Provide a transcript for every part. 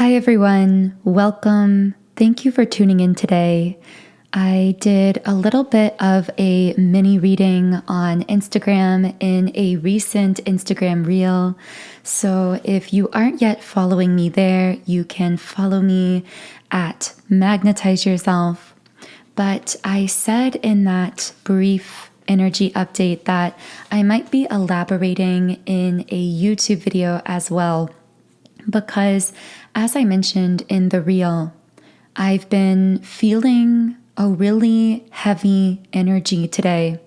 Hi everyone, welcome. Thank you for tuning in today. I did a little bit of a mini reading on Instagram in a recent Instagram reel. So if you aren't yet following me there, you can follow me at Magnetize Yourself. But I said in that brief energy update that I might be elaborating in a YouTube video as well. Because as I mentioned in the reel, I've been feeling a really heavy energy today,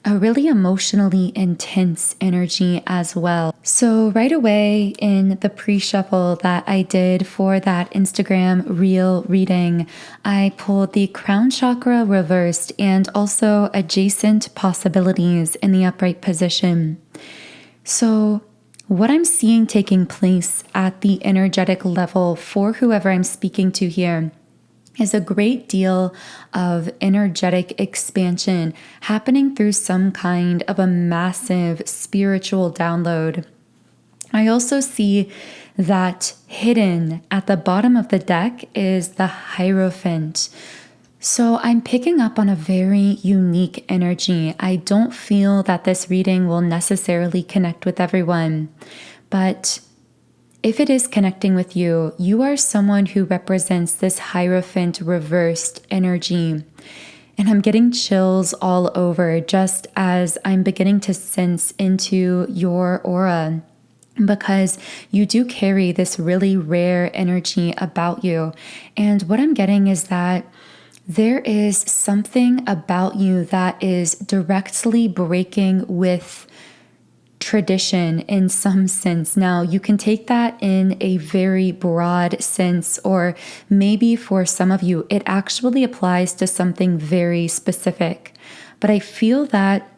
a really emotionally intense energy as well. So right away in the pre-shuffle that I did for that Instagram reel reading, I pulled the crown chakra reversed and also adjacent possibilities in the upright position. So what I'm seeing taking place at the energetic level for whoever I'm speaking to here is a great deal of energetic expansion happening through some kind of a massive spiritual download. I also see that hidden at the bottom of the deck is the Hierophant. So I'm picking up on a very unique energy. I don't feel that this reading will necessarily connect with everyone, but if it is connecting with you, you are someone who represents this Hierophant reversed energy. And I'm getting chills all over just as I'm beginning to sense into your aura, because you do carry this really rare energy about you. And what I'm getting is that there is something about you that is directly breaking with tradition in some sense. Now, you can take that in a very broad sense, or maybe for some of you, it actually applies to something very specific. But I feel that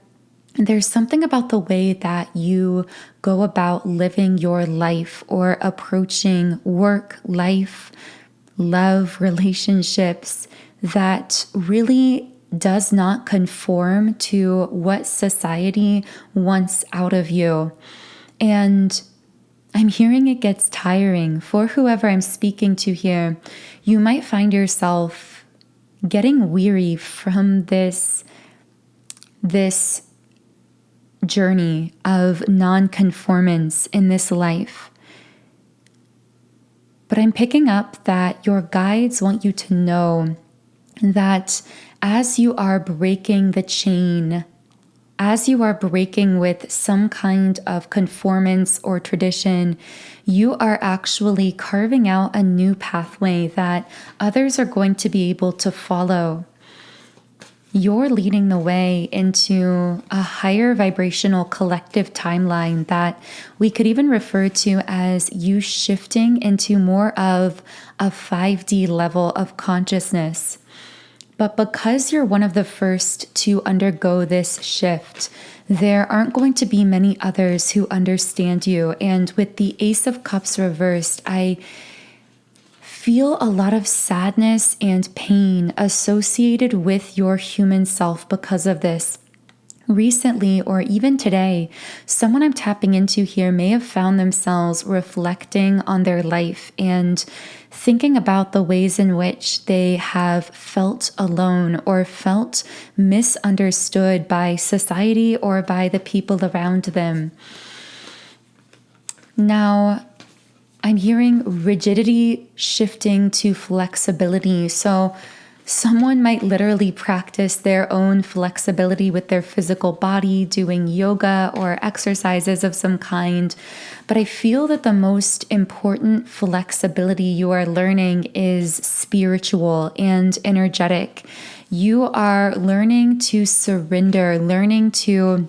there's something about the way that you go about living your life or approaching work, life, love, relationships that really does not conform to what society wants out of you. And I'm hearing it gets tiring for whoever I'm speaking to here. You might find yourself getting weary from this journey of non-conformance in this life. But I'm picking up that your guides want you to know that as you are breaking the chain, as you are breaking with some kind of conformance or tradition, you are actually carving out a new pathway that others are going to be able to follow. You're leading the way into a higher vibrational collective timeline that we could even refer to as you shifting into more of a 5D level of consciousness. But because you're one of the first to undergo this shift, there aren't going to be many others who understand you. And with the Ace of Cups reversed, I feel a lot of sadness and pain associated with your human self because of this. Recently, or even today, someone I'm tapping into here may have found themselves reflecting on their life and thinking about the ways in which they have felt alone or felt misunderstood by society or by the people around them. Now, I'm hearing rigidity shifting to flexibility. So someone might literally practice their own flexibility with their physical body, doing yoga or exercises of some kind. But I feel that the most important flexibility you are learning is spiritual and energetic. You are learning to surrender, learning to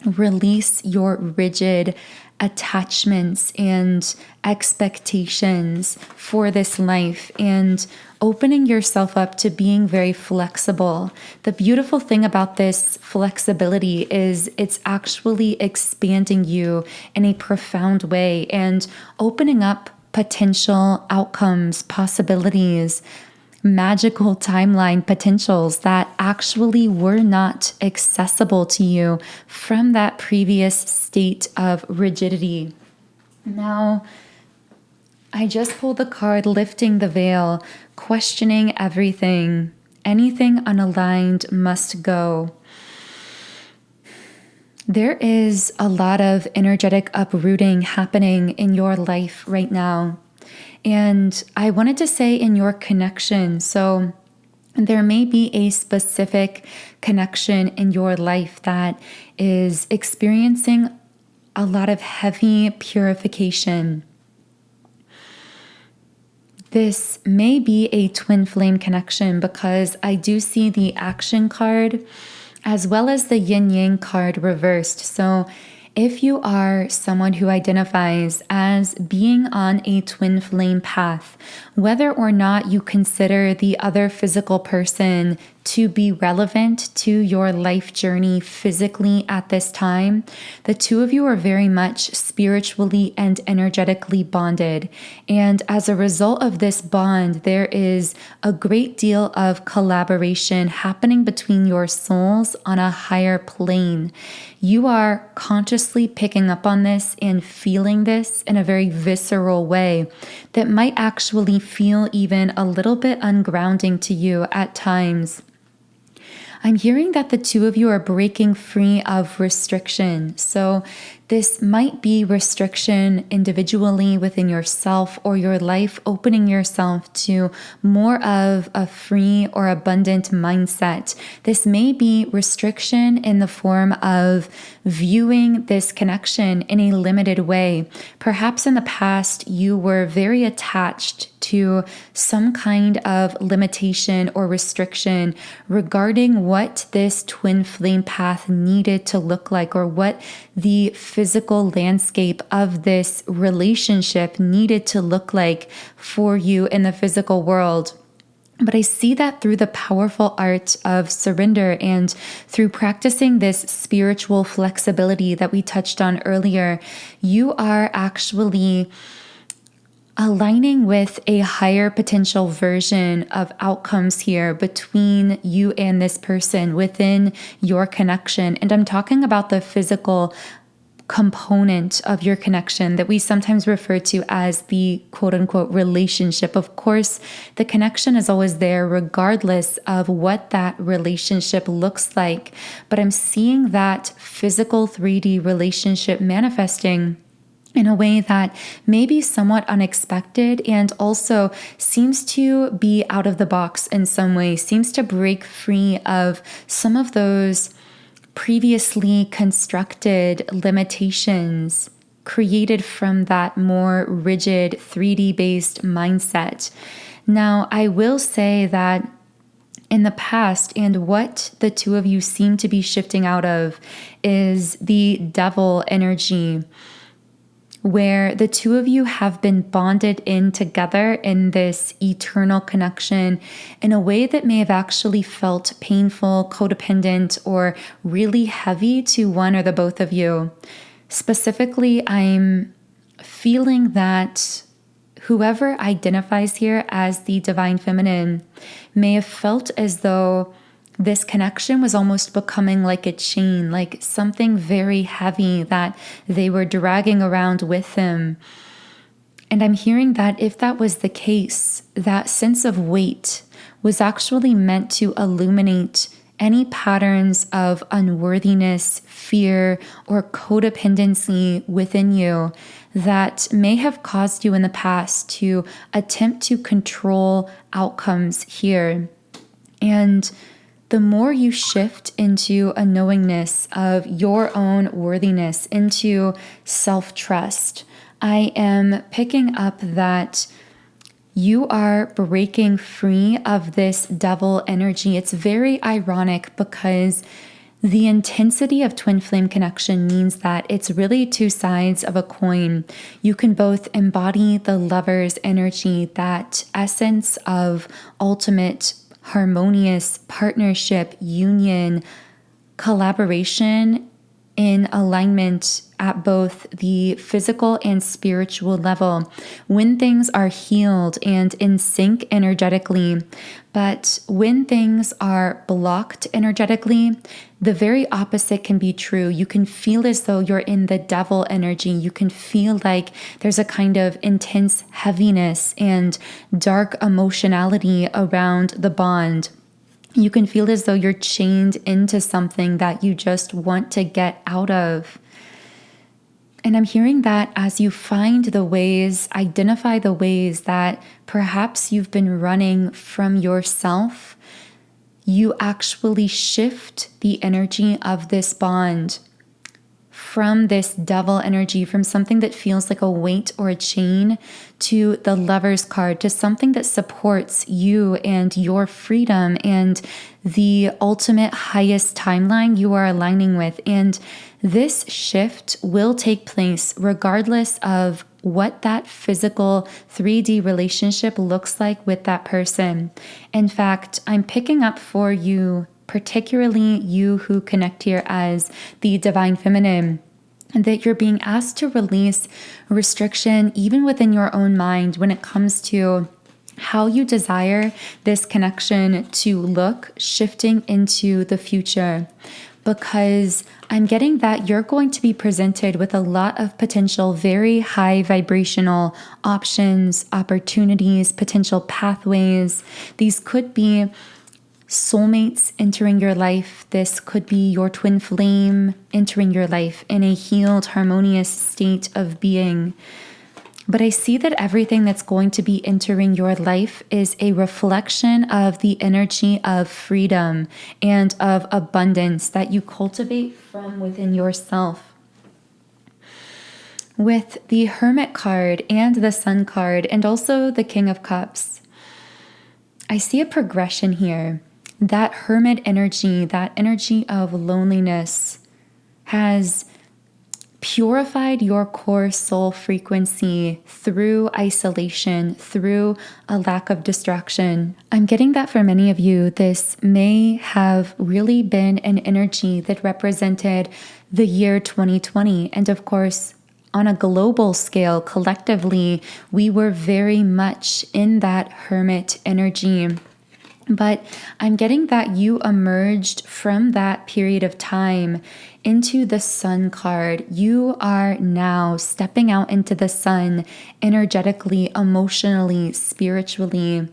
release your rigid attachments and expectations for this life and opening yourself up to being very flexible. The beautiful thing about this flexibility is it's actually expanding you in a profound way and opening up potential outcomes, possibilities, magical timeline potentials that actually were not accessible to you from that previous state of rigidity. Now, I just pulled the card lifting the veil, questioning everything. Anything unaligned must go. There is a lot of energetic uprooting happening in your life right now. And I wanted to say in your connection. So there may be a specific connection in your life that is experiencing a lot of heavy purification. This may be a twin flame connection because I do see the action card as well as the yin yang card reversed. So if you are someone who identifies as being on a twin flame path, whether or not you consider the other physical person to be relevant to your life journey physically at this time, the two of you are very much spiritually and energetically bonded. And as a result of this bond, there is a great deal of collaboration happening between your souls on a higher plane. You are consciously picking up on this and feeling this in a very visceral way that might actually feel even a little bit ungrounding to you at times. I'm hearing that the two of you are breaking free of restriction. So this might be restriction individually within yourself or your life, opening yourself to more of a free or abundant mindset. This may be restriction in the form of viewing this connection in a limited way. Perhaps in the past, you were very attached to some kind of limitation or restriction regarding what this twin flame path needed to look like, or what the physical landscape of this relationship needed to look like for you in the physical world. But I see that through the powerful art of surrender and through practicing this spiritual flexibility that we touched on earlier, you are actually aligning with a higher potential version of outcomes here between you and this person within your connection. And I'm talking about the physical component of your connection that we sometimes refer to as the quote unquote relationship. Of course, the connection is always there regardless of what that relationship looks like. But I'm seeing that physical 3D relationship manifesting in a way that may be somewhat unexpected and also seems to be out of the box in some way, seems to break free of some of those previously constructed limitations created from that more rigid 3D based mindset. Now, I will say that in the past, and what the two of you seem to be shifting out of, is the devil energy, where the two of you have been bonded in together in this eternal connection in a way that may have actually felt painful, codependent, or really heavy to one or the both of you. Specifically, I'm feeling that whoever identifies here as the divine feminine may have felt as though this connection was almost becoming like a chain, like something very heavy that they were dragging around with them. And I'm hearing that if that was the case, that sense of weight was actually meant to illuminate any patterns of unworthiness, fear, or codependency within you that may have caused you in the past to attempt to control outcomes here. And the more you shift into a knowingness of your own worthiness, into self-trust, I am picking up that you are breaking free of this devil energy. It's very ironic because the intensity of twin flame connection means that it's really two sides of a coin. You can both embody the lover's energy, that essence of ultimate harmonious partnership, union, collaboration in alignment at both the physical and spiritual level, when things are healed and in sync energetically. But when things are blocked energetically, the very opposite can be true. You can feel as though you're in the devil energy. You can feel like there's a kind of intense heaviness and dark emotionality around the bond. You can feel as though you're chained into something that you just want to get out of. And I'm hearing that as you find the ways, identify the ways that perhaps you've been running from yourself, you actually shift the energy of this bond from this devil energy, from something that feels like a weight or a chain, to the Lover's card, to something that supports you and your freedom and the ultimate highest timeline you are aligning with. And this shift will take place regardless of what that physical 3D relationship looks like with that person. In fact, I'm picking up for you, particularly you who connect here as the Divine Feminine, that you're being asked to release restriction even within your own mind when it comes to how you desire this connection to look shifting into the future. Because I'm getting that you're going to be presented with a lot of potential very high vibrational options, opportunities, potential pathways. These could be soulmates entering your life. This could be your twin flame entering your life in a healed, harmonious state of being. But I see that everything that's going to be entering your life is a reflection of the energy of freedom and of abundance that you cultivate from within yourself. With the Hermit card and the Sun card and also the King of Cups, I see a progression here. That Hermit energy, that energy of loneliness, has purified your core soul frequency through isolation, through a lack of distraction. I'm getting that for many of you, this may have really been an energy that represented the year 2020. And of course, on a global scale, collectively, we were very much in that Hermit energy. But I'm getting that you emerged from that period of time into the Sun card. You are now stepping out into the sun energetically, emotionally, spiritually.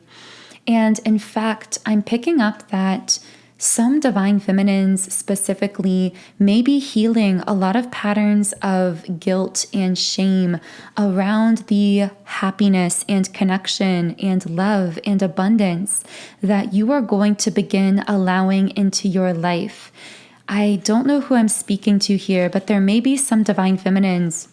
And in fact, I'm picking up that some Divine Feminines specifically may be healing a lot of patterns of guilt and shame around the happiness and connection and love and abundance that you are going to begin allowing into your life. I don't know who I'm speaking to here, but there may be some Divine Feminines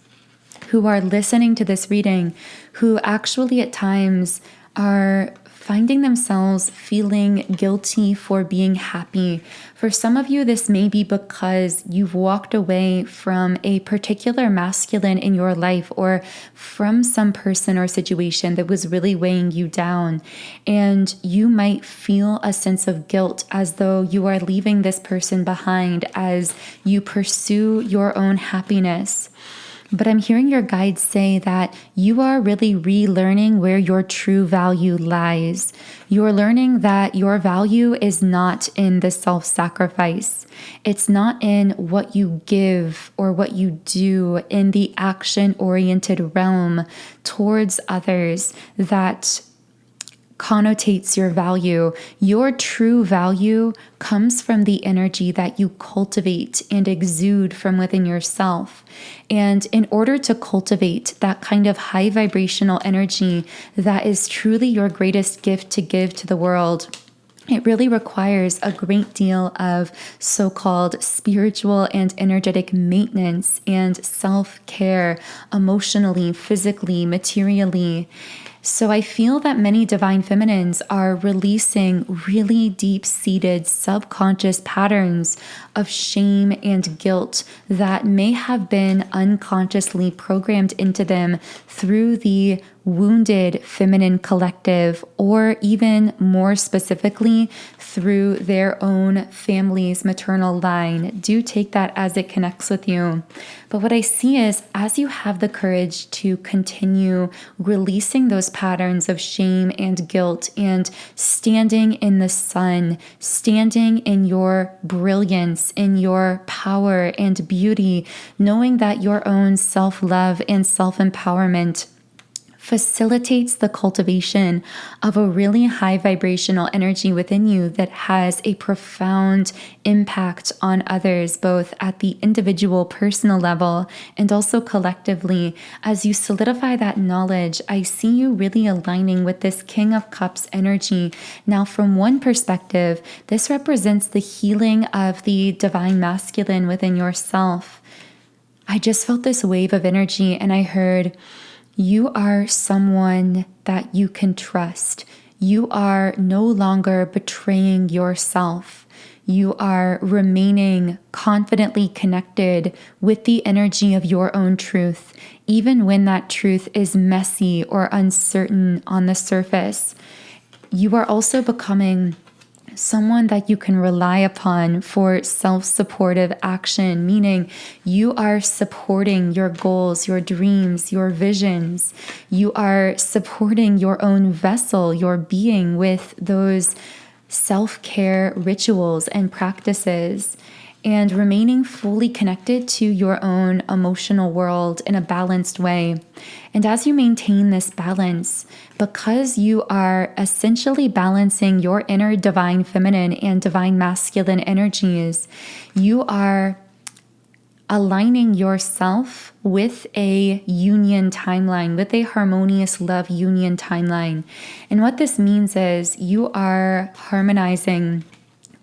who are listening to this reading who actually at times are finding themselves feeling guilty for being happy. For some of you, this may be because you've walked away from a particular masculine in your life or from some person or situation that was really weighing you down. And you might feel a sense of guilt as though you are leaving this person behind as you pursue your own happiness. But I'm hearing your guides say that you are really relearning where your true value lies. You're learning that your value is not in the self-sacrifice. It's not in what you give or what you do in the action-oriented realm towards others that connotates your value. Your true value comes from the energy that you cultivate and exude from within yourself. And in order to cultivate that kind of high vibrational energy that is truly your greatest gift to give to the world, it really requires a great deal of so-called spiritual and energetic maintenance and self-care emotionally, physically, materially. So I feel that many Divine Feminines are releasing really deep-seated subconscious patterns of shame and guilt that may have been unconsciously programmed into them through the wounded feminine collective, or even more specifically through their own family's maternal line. Do take that as it connects with you. But what I see is, as you have the courage to continue releasing those patterns of shame and guilt and standing in the sun, standing in your brilliance, in your power and beauty, knowing that your own self-love and self-empowerment facilitates the cultivation of a really high vibrational energy within you that has a profound impact on others, both at the individual personal level and also collectively. As you solidify that knowledge, I see you really aligning with this King of Cups energy. Now, from one perspective, this represents the healing of the divine masculine within yourself. I just felt this wave of energy and I heard, you are someone that you can trust. You are no longer betraying yourself. You are remaining confidently connected with the energy of your own truth, even when that truth is messy or uncertain on the surface. You are also becoming someone that you can rely upon for self-supportive action, meaning you are supporting your goals, your dreams, your visions. You are supporting your own vessel, your being, with those self-care rituals and practices, and remaining fully connected to your own emotional world in a balanced way. And as you maintain this balance, because you are essentially balancing your inner divine feminine and divine masculine energies, you are aligning yourself with a union timeline, with a harmonious love union timeline. And what this means is you are harmonizing,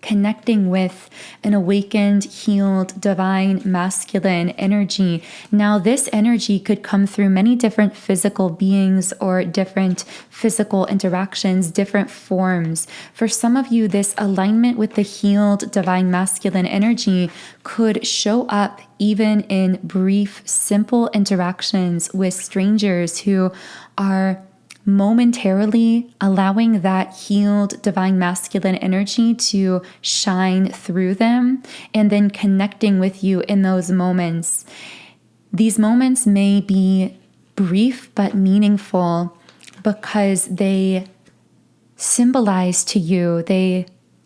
connecting with an awakened, healed, divine, masculine energy. Now, this energy could come through many different physical beings or different physical interactions, different forms. For some of you, this alignment with the healed, divine, masculine energy could show up even in brief, simple interactions with strangers who are momentarily allowing that healed divine masculine energy to shine through them and then connecting with you in those moments. These moments may be brief but meaningful because they symbolize to you, they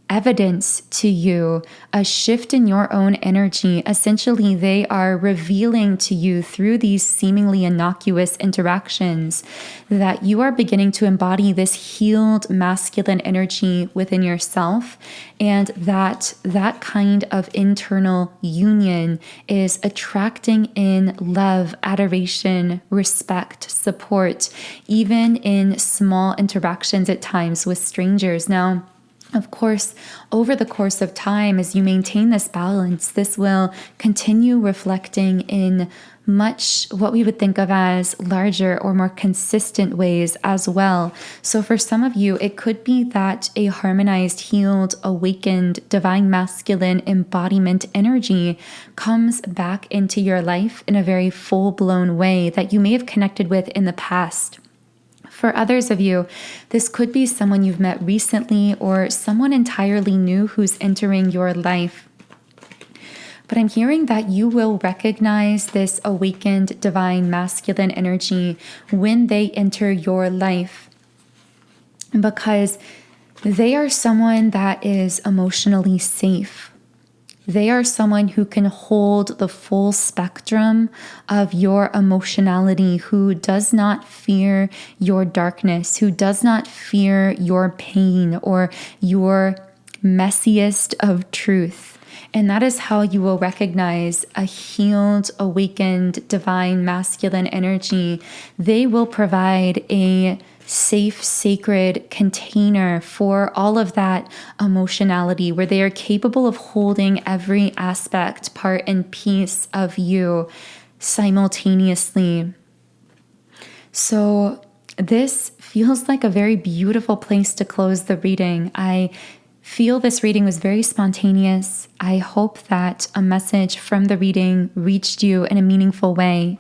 evidence to you a shift in your own energy. Essentially, they are revealing to you through these seemingly innocuous interactions that you are beginning to embody this healed masculine energy within yourself, and that kind of internal union is attracting in love, adoration, respect, support, even in small interactions at times with strangers. Now, of course, over the course of time, as you maintain this balance, this will continue reflecting in much what we would think of as larger or more consistent ways as well. So for some of you, it could be that a harmonized, healed, awakened, divine masculine embodiment energy comes back into your life in a very full-blown way that you may have connected with in the past. For others of you, this could be someone you've met recently or someone entirely new who's entering your life. But I'm hearing that you will recognize this awakened divine masculine energy when they enter your life, because they are someone that is emotionally safe. They are someone who can hold the full spectrum of your emotionality, who does not fear your darkness, who does not fear your pain or your messiest of truth. And that is how you will recognize a healed, awakened, divine masculine energy. They will provide a safe, sacred container for all of that emotionality, where they are capable of holding every aspect, part, and piece of you simultaneously. So this feels like a very beautiful place to close the reading. I feel this reading was very spontaneous. I hope that a message from the reading reached you in a meaningful way.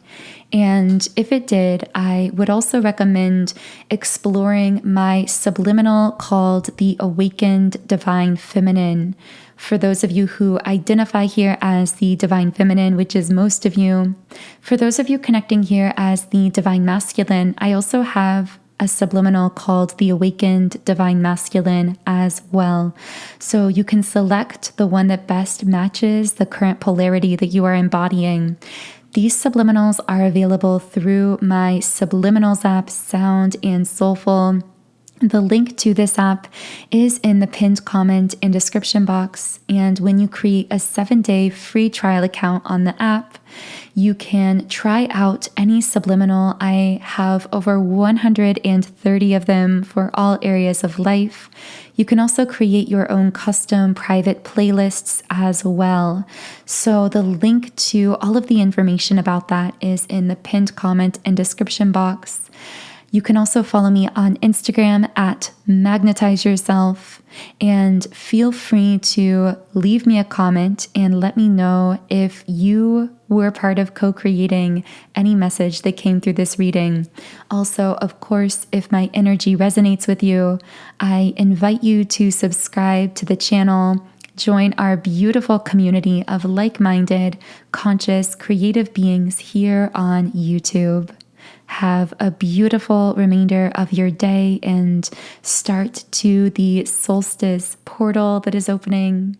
And if it did, I would also recommend exploring my subliminal called the Awakened Divine Feminine. For those of you who identify here as the Divine Feminine, which is most of you, for those of you connecting here as the Divine Masculine, I also have a subliminal called the Awakened Divine Masculine as well. So you can select the one that best matches the current polarity that you are embodying. These subliminals are available through my Subliminals app, Sound and Soulful. The link to this app is in the pinned comment and description box. And when you create a 7-day free trial account on the app, you can try out any subliminal. I have over 130 of them for all areas of life. You can also create your own custom private playlists as well. So the link to all of the information about that is in the pinned comment and description box. You can also follow me on Instagram at Magnetize Yourself, and feel free to leave me a comment and let me know if you were part of co-creating any message that came through this reading. Also, of course, if my energy resonates with you, I invite you to subscribe to the channel. Join our beautiful community of like-minded, conscious, creative beings here on YouTube. Have a beautiful remainder of your day and start to the solstice portal that is opening.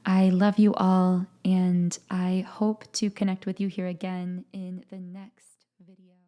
I love you all, and I hope to connect with you here again in the next video.